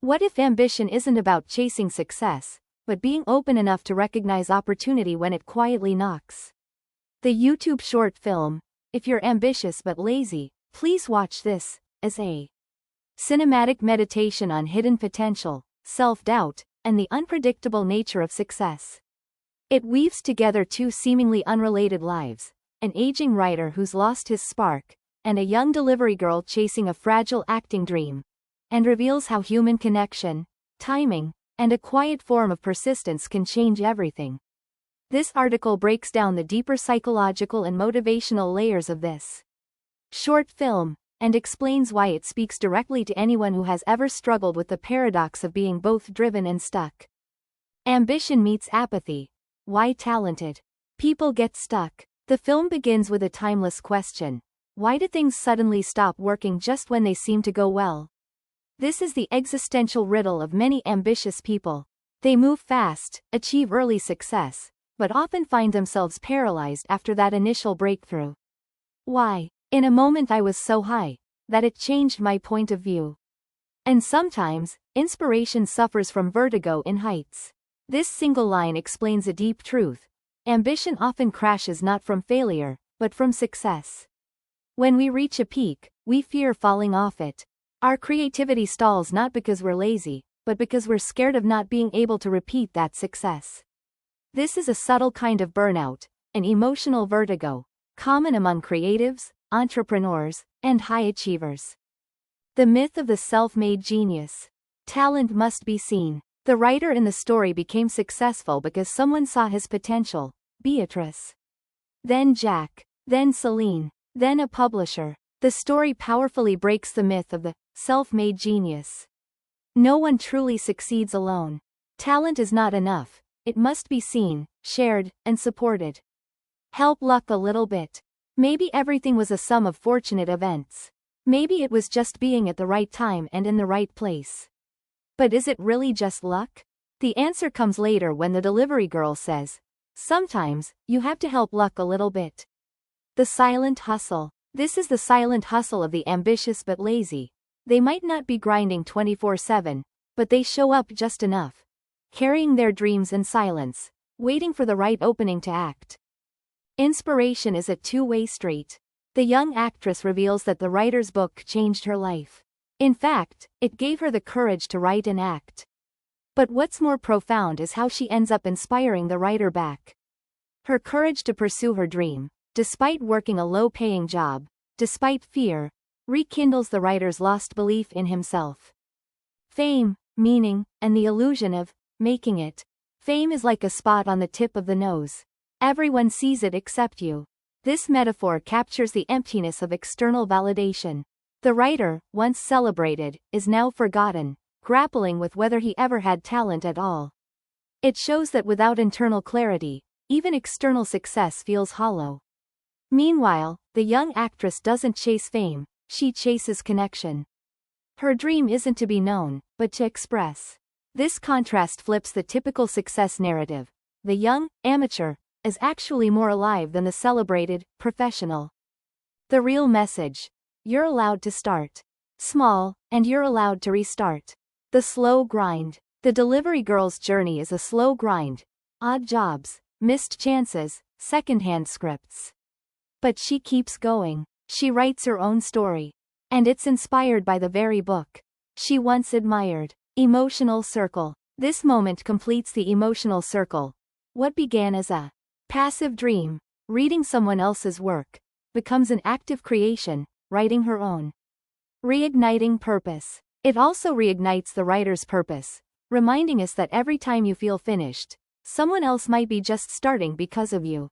What if ambition isn't about chasing success, but being open enough to recognize opportunity when it quietly knocks? The YouTube short film, If You're Ambitious But Lazy, Please Watch This, is a cinematic meditation on hidden potential, self-doubt, and the unpredictable nature of success. It weaves together two seemingly unrelated lives, an aging writer who's lost his spark, and a young delivery girl chasing a fragile acting dream, and reveals how human connection, timing, and a quiet form of persistence can change everything. This article breaks down the deeper psychological and motivational layers of this short film, and explains why it speaks directly to anyone who has ever struggled with the paradox of being both driven and stuck. Ambition meets apathy. Why talented people get stuck. The film begins with a timeless question. Why do things suddenly stop working just when they seem to go well? This is the existential riddle of many ambitious people. They move fast, achieve early success, but often find themselves paralyzed after that initial breakthrough. Why? In a moment I was so high that it changed my point of view. And sometimes, inspiration suffers from vertigo in heights. This single line explains a deep truth. Ambition often crashes not from failure, but from success. When we reach a peak, we fear falling off it. Our creativity stalls not because we're lazy, but because we're scared of not being able to repeat that success. This is a subtle kind of burnout, an emotional vertigo, common among creatives, entrepreneurs, and high achievers. The myth of the self-made genius. Talent must be seen. The writer in the story became successful because someone saw his potential. Beatrice. Then Jack. Then Celine. Then a publisher. The story powerfully breaks the myth of the self-made genius. No one truly succeeds alone. Talent is not enough. It must be seen, shared, and supported. Help luck a little bit. Maybe everything was a sum of fortunate events. Maybe it was just being at the right time and in the right place. But is it really just luck? The answer comes later when the delivery girl says, sometimes, you have to help luck a little bit. The silent hustle. This is the silent hustle of the ambitious but lazy. They might not be grinding 24/7, but they show up just enough, carrying their dreams in silence, waiting for the right opening to act. Inspiration is a two-way street. The young actress reveals that the writer's book changed her life. In fact, it gave her the courage to write and act. But what's more profound is how she ends up inspiring the writer back. Her courage to pursue her dream, despite working a low-paying job, despite fear, rekindles the writer's lost belief in himself. Fame, meaning, and the illusion of making it. Fame is like a spot on the tip of the nose. Everyone sees it except you. This metaphor captures the emptiness of external validation. The writer, once celebrated, is now forgotten, grappling with whether he ever had talent at all. It shows that without internal clarity, even external success feels hollow. Meanwhile, the young actress doesn't chase fame, she chases connection. Her dream isn't to be known, but to express. This contrast flips the typical success narrative. The young, amateur, is actually more alive than the celebrated, professional. The real message. You're allowed to start small, and you're allowed to restart. The slow grind. The delivery girl's journey is a slow grind. Odd jobs, missed chances, secondhand scripts. But she keeps going. She writes her own story. And it's inspired by the very book she once admired. Emotional circle. This moment completes the emotional circle. What began as a passive dream, reading someone else's work, becomes an active creation, writing her own. Reigniting purpose. It also reignites the writer's purpose, reminding us that every time you feel finished, someone else might be just starting because of you.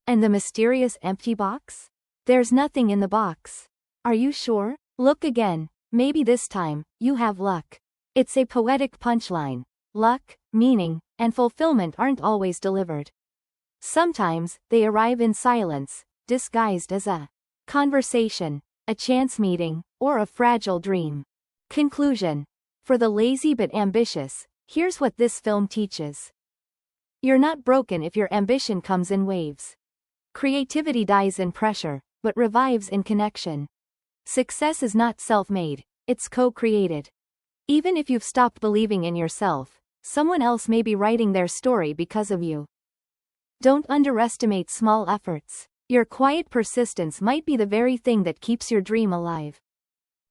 And the mysterious empty box? There's nothing in the box. Are you sure? Look again. Maybe this time, you have luck. It's a poetic punchline. Luck, meaning, and fulfillment aren't always delivered. Sometimes, they arrive in silence, disguised as a conversation, a chance meeting, or a fragile dream. Conclusion. For the lazy but ambitious, here's what this film teaches. You're not broken if your ambition comes in waves. Creativity dies in pressure, but revives in connection. Success is not self-made, it's co-created. Even if you've stopped believing in yourself, someone else may be writing their story because of you. Don't underestimate small efforts. Your quiet persistence might be the very thing that keeps your dream alive.